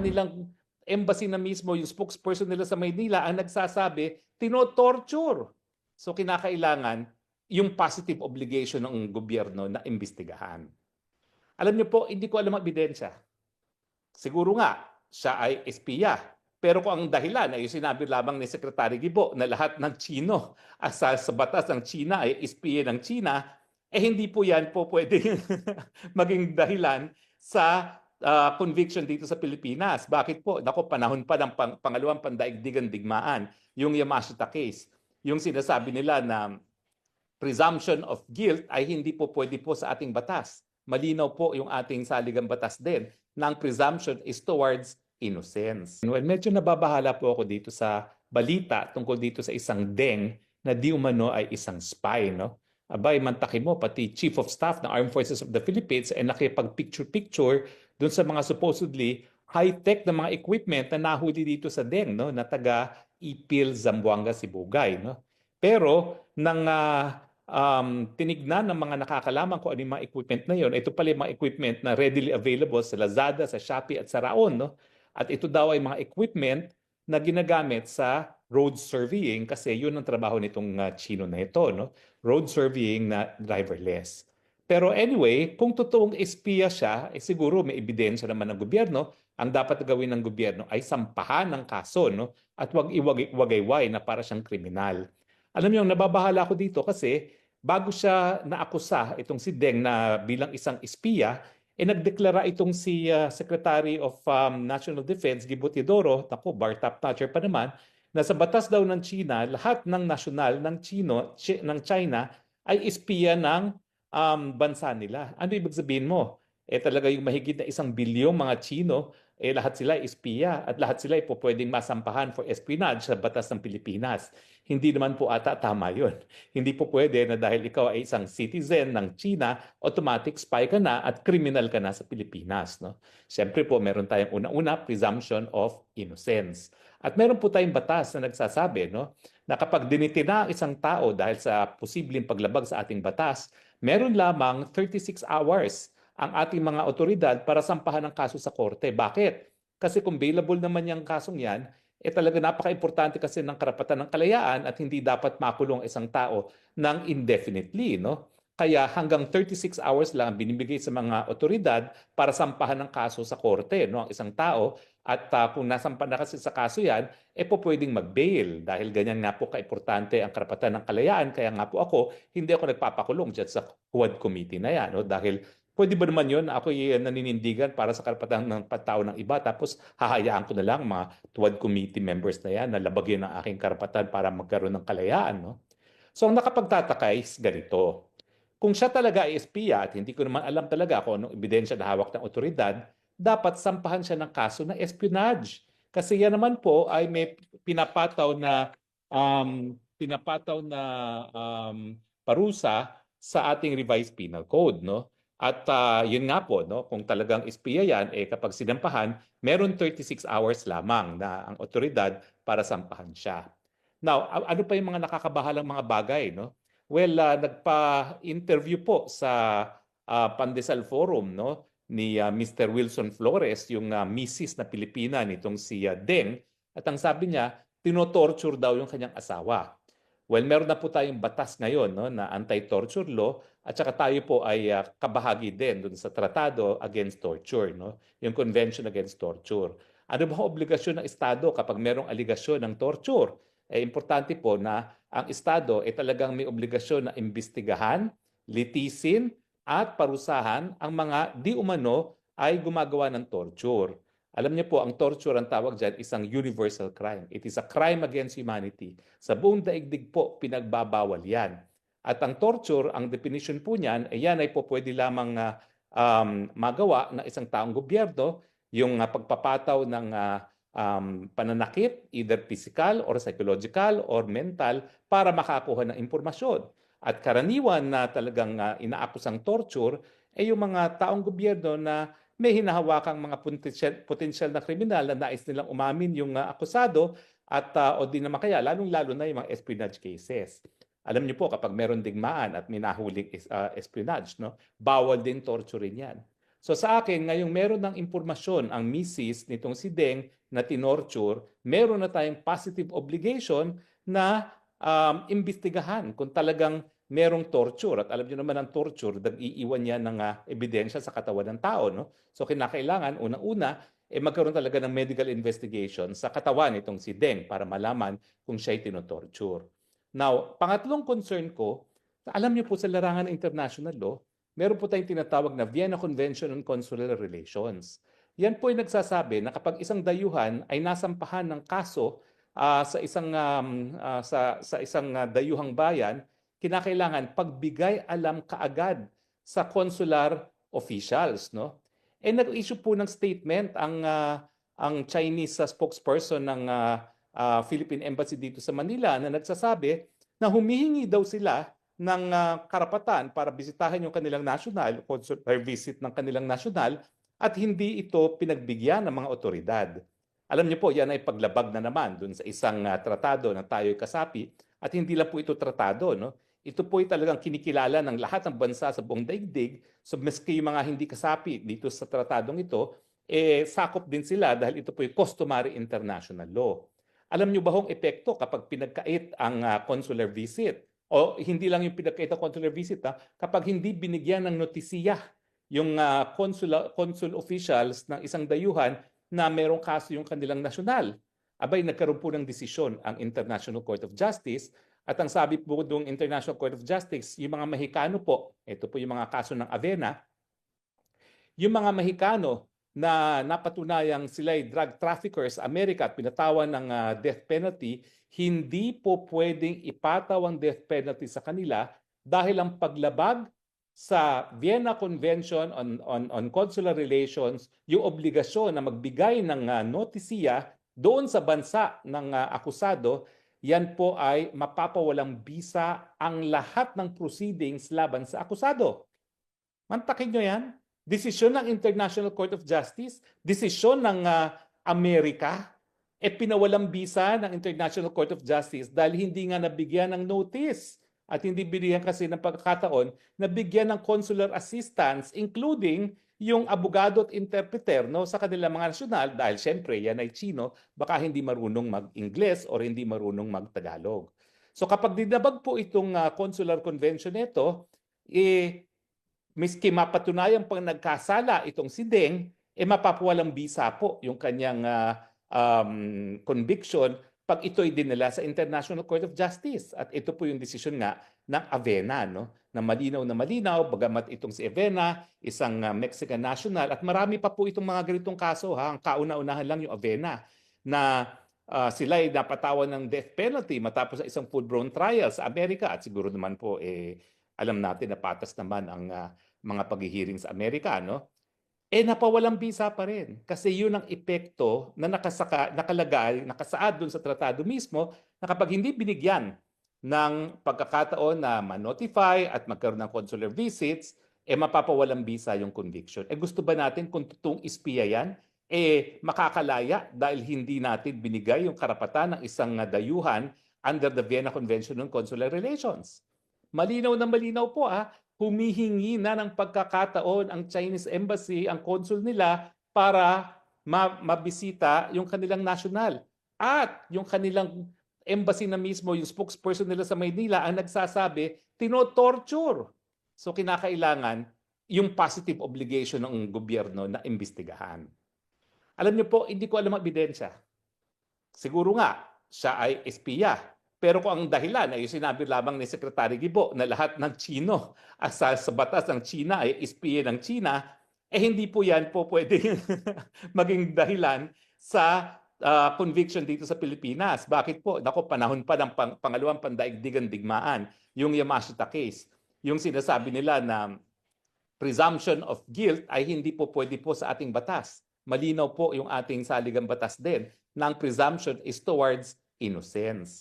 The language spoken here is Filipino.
kanilang embassy na mismo, yung spokesperson nila sa Maynila ang nagsasabi, tinotorture. So kinakailangan yung positive obligation ng gobyerno na imbestigahan. Alam niyo po, hindi ko alam ang ebidensya. Siguro nga, siya ay espiya. Pero kung ang dahilan ay sinabi lamang ni Secretary Gibo na lahat ng Chino sa batas ng China ay espiya ng China, hindi po yan po pwede maging dahilan sa conviction dito sa Pilipinas. Bakit po? Naku, panahon pa ng pangalawang pandaigdigan digmaan, yung Yamashita case. Yung sinasabi nila na presumption of guilt ay hindi po pwede po sa ating batas. Malinaw po yung ating saligang batas din na ang presumption is towards innocence. Well, medyo nababahala po ako dito sa balita tungkol dito sa isang Deng na di umano ay isang spy, no? Abay, mantaki mo, pati Chief of Staff ng Armed Forces of the Philippines ay nakipag-picture-picture dun sa mga supposedly high-tech na mga equipment na nahuli dito sa Deng, no? Na taga Ipil, Zamboanga, Sibugay, no? Pero nang tinignan ng mga nakakalaman kung ano yung mga equipment na yon, ito pala yung mga equipment na readily available sa Lazada, sa Shopee at sa Raon, no? At ito daw ay mga equipment na ginagamit sa road surveying kasi yun ang trabaho nitong Chino na ito, no? Road surveying na driverless. Pero anyway, kung totoong espiya siya, siguro may ebidensya naman ng gobyerno. Ang dapat gawin ng gobyerno ay sampahan ng kaso, no? At wag iwagayway na para siyang kriminal. Alam niyo, nababahala ako dito kasi bago siya naakusa, itong si Deng na bilang isang espiya, nagdeklara itong si Secretary of National Defense, Gibo Teodoro, naku, bar top notcher pa naman, na sa batas daw ng China, lahat ng nasyonal ng China ay espiya ng bansa nila. Ano ibig sabihin mo? Talaga yung mahigit na 1 bilyong mga Chino, lahat sila espiya at lahat sila po pwedeng masampahan for espionage sa batas ng Pilipinas. Hindi naman po ata tama yun. Hindi po pwede na dahil ikaw ay isang citizen ng China, automatic spy ka na at criminal ka na sa Pilipinas. No? Siyempre po, meron tayong una-una presumption of innocence. At meron po tayong batas na nagsasabi, no, na kapag dinitina ang isang tao dahil sa posibleng paglabag sa ating batas, meron lamang 36 hours ang ating mga otoridad para sampahan ng kaso sa korte. Bakit? Kasi kung bailable naman yung kasong yan, talaga napaka-importante kasi ng karapatan ng kalayaan at hindi dapat makulong isang tao ng indefinitely, no? Kaya hanggang 36 hours lang binibigay sa mga otoridad para sampahan ng kaso sa korte, no, ang isang tao. At kung nasampa na kasi sa kaso yan, po pwedeng mag-bail dahil ganyan nga po kaimportante ang karapatan ng kalayaan. Kaya nga po ako, hindi ako nagpapakulong dyan sa Quad Committee na yan. No? Dahil pwede ba naman yun, ako naninindigan para sa karapatan ng tao ng iba, tapos hahayaan ko na lang mga Quad Committee members na yan na labagyan ng aking karapatan para magkaroon ng kalayaan. No? So ang nakapagtataka is ganito. Kung siya talaga ay espiya at hindi ko naman alam talaga kung anong ebidensya na hawak ng otoridad, dapat sampahan siya ng kaso ng espionage. Kasi yan naman po ay may parusa sa ating revised penal code, no? At yun nga po, no, kung talagang espiya yan, kapag sinampahan, meron 36 hours lamang na ang otoridad para sampahan siya. Now, ano pa yung mga nakakabahalang mga bagay, no? Well, nagpa-interview po sa Pandesal Forum, no, ni Mr. Wilson Flores, yung misis na Pilipina nitong si Deng, at ang sabi niya, tinotorture daw yung kanyang asawa. Well, meron na po tayong batas ngayon, no, na anti-torture law at saka tayo po ay kabahagi din dun sa Tratado Against Torture, no, yung Convention Against Torture. Ano ba ang obligasyon ng Estado kapag merong aligasyon ng torture? Importante po na ang Estado talagang may obligasyon na imbestigahan, litisin, at parusahan ang mga di umano ay gumagawa ng torture. Alam niyo po, ang torture ang tawag dyan isang universal crime. It is a crime against humanity. Sa buong daigdig po, pinagbabawal yan. At ang torture, ang definition po niyan, yan ay po pwede lamang magawa ng isang taong gobyerno, yung pagpapataw ng pananakit, either physical or psychological or mental, para makakuha ng impormasyon. At karaniwan na talagang inaakusang torture ay yung mga taong gobyerno na may hinahawakang mga potensyal na kriminal na nais nilang umamin yung akusado at o di naman kaya, lalong-lalo na yung mga espionage cases. Alam niyo po, kapag meron digmaan at may nahuling espionage, no, bawal din torturein yan. So sa akin, ngayong meron ng impormasyon ang misis nitong si Deng na tinorture, meron na tayong positive obligation na imbestigahan kung talagang merong torture. At alam niyo naman ang torture, nag-iiwan yan ng ebidensya sa katawan ng tao. No? So kinakailangan, unang-una, magkaroon talaga ng medical investigation sa katawan itong si Deng para malaman kung siya'y tinotorture. Now, pangatlong concern ko, alam niyo po sa larangan ng international law, meron po tayong tinatawag na Vienna Convention on Consular Relations. Yan po ay nagsasabi na kapag isang dayuhan ay nasampahan ng kaso sa isang dayuhang bayan, kinakailangan pagbigay alam kaagad sa consular officials, no? Nag-issue po ng statement ang Chinese spokesperson ng Philippine Embassy dito sa Manila na nagsasabi na humihingi daw sila ng karapatan para bisitahin yung kanilang national, consular visit ng kanilang national, at hindi ito pinagbigyan ng mga otoridad. Alam niyo po, yan ay paglabag na naman dun sa isang tratado na tayo'y kasapi, at hindi lang po ito tratado, no? Ito po ay talagang kinikilala ng lahat ng bansa sa buong daigdig. So maski yung mga hindi kasapi dito sa tratadong ito, sakop din sila dahil ito po ay customary international law. Alam niyo ba hong epekto kapag pinagkait ang consular visit? O hindi lang yung pinagkait ang consular visit, kapag hindi binigyan ng notisiya yung consul officials ng isang dayuhan na merong kaso yung kanilang nasyonal. Abay, nagkaroon po ng desisyon ang International Court of Justice. At ang sabi po ng International Court of Justice, yung mga Mexicano po, ito po yung mga kaso ng Avena, yung mga Mexicano na napatunayang sila'y drug traffickers sa Amerika at pinatawan ng death penalty, hindi po pwedeng ipataw ang death penalty sa kanila dahil ang paglabag sa Vienna Convention on Consular Relations, yung obligasyon na magbigay ng notisiya doon sa bansa ng akusado, yan po ay mapapawalang bisa ang lahat ng proceedings laban sa akusado. Mantakin nyo yan. Desisyon ng International Court of Justice, desisyon ng Amerika, pinawalang bisa ng International Court of Justice dahil hindi nga nabigyan ng notice at hindi binigyan kasi ng pagkakataon na bigyan ng consular assistance including yung abogado at interpreter no, sa kanilang mga nasyonal dahil syempre yan ay Chino, baka hindi marunong mag-Ingles or hindi marunong mag-Tagalog. So kapag dinabag po itong consular convention nito, miski mapatunayan pang nagkasala itong si Deng, mapapawalang bisa po yung kanyang conviction pag ito'y dinala sa International Court of Justice. At ito po yung desisyon nga ng Avena, no? Na malinaw, bagamat itong si Avena, isang Mexican national, at marami pa po itong mga ganitong kaso. Ang kauna-unahan lang yung Avena, na sila ay napatawan ng death penalty matapos sa isang full-blown trial sa Amerika. At siguro naman po, alam natin na patas naman ang mga paghihiring sa Amerika, no? Napawalang bisa pa rin. Kasi yun ang epekto na nakalagay, nakasaad dun sa tratado mismo na kapag hindi binigyan ng pagkakataon na ma-notify at magkaroon ng consular visits, mapapawalang bisa yung conviction. Gusto ba natin kung totoong espiya yan, makakalaya dahil hindi natin binigay yung karapatan ng isang dayuhan under the Vienna Convention on Consular Relations? Malinaw na malinaw po humihingi na ng pagkakataon ang Chinese Embassy, ang consul nila, para mabisita yung kanilang national. At yung kanilang embassy na mismo, yung spokesperson nila sa Maynila, ang nagsasabi, tinotorture. So kinakailangan yung positive obligation ng gobyerno na imbestigahan. Alam niyo po, hindi ko alam ang ebidensya. Siguro nga, siya ay espiya. Pero kung ang dahilan ay sinabi lamang ni Secretary Gibo na lahat ng Chino sa batas ng China ay espiya ng China, hindi po yan po pwedeng maging dahilan sa conviction dito sa Pilipinas. Bakit po? Naku, panahon pa ng pangalawang pandaigdigan digmaan, yung Yamashita case. Yung sinasabi nila na presumption of guilt ay hindi po pwede po sa ating batas. Malinaw po yung ating saligang batas din na ang presumption is towards innocence.